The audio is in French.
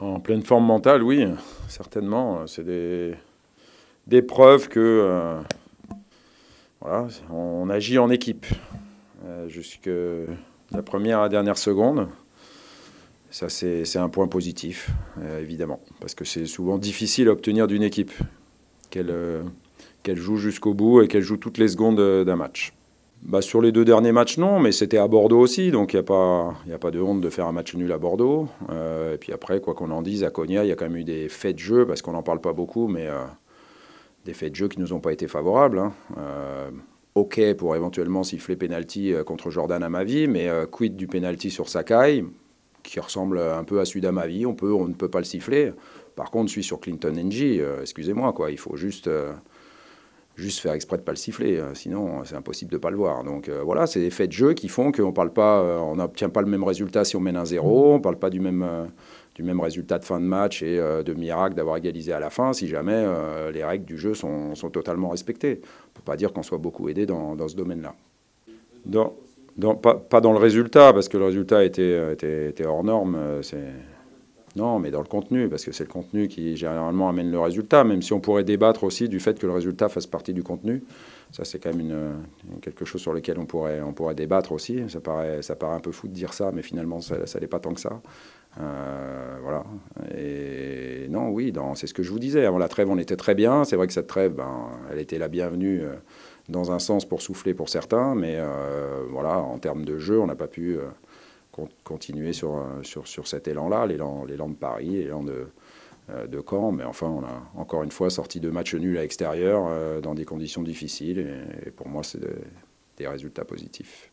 En pleine forme mentale, oui, certainement. C'est des preuves que voilà, on agit en équipe jusque la première à la dernière seconde. Ça, c'est un point positif, évidemment, parce que c'est souvent difficile à obtenir d'une équipe qu'elle joue jusqu'au bout et qu'elle joue toutes les secondes d'un match. Bah, sur les 2 derniers matchs, non, mais c'était à Bordeaux aussi, donc il n'y a pas de honte de faire un match nul à Bordeaux. Et puis après, quoi qu'on en dise, à Konya, il y a quand même eu des faits de jeu, parce qu'on n'en parle pas beaucoup, mais des faits de jeu qui ne nous ont pas été favorables. Hein. OK pour éventuellement siffler penalty contre Jordan Amavi, mais quid du penalty sur Sakai, qui ressemble un peu à celui d'Amavi, on ne peut pas le siffler. Par contre, celui sur Clinton Ng, excusez-moi, quoi, il faut juste faire exprès de ne pas le siffler, sinon c'est impossible de ne pas le voir. Donc voilà, c'est des faits de jeu qui font qu'on parle pas, on n'obtient pas le même résultat si on mène 1-0, on ne parle pas du même résultat de fin de match et de miracle d'avoir égalisé à la fin si jamais les règles du jeu sont totalement respectées. On ne peut pas dire qu'on soit beaucoup aidé dans ce domaine-là. Pas dans le résultat, parce que le résultat était hors norme. Non, mais dans le contenu, parce que c'est le contenu qui généralement amène le résultat, même si on pourrait débattre aussi du fait que le résultat fasse partie du contenu. Ça, c'est quand même quelque chose sur lequel on pourrait débattre aussi. Ça paraît un peu fou de dire ça, mais finalement, ça n'est pas tant que ça. Voilà. Et non, oui, c'est ce que je vous disais. Avant la trêve, on était très bien. C'est vrai que cette trêve, elle était la bienvenue dans un sens pour souffler pour certains, mais voilà, en termes de jeu, on n'a pas pu continuer sur cet élan-là, l'élan de Paris, l'élan de Caen. Mais enfin, on a encore une fois sorti 2 matchs nuls à l'extérieur dans des conditions difficiles. Et pour moi, c'est des résultats positifs.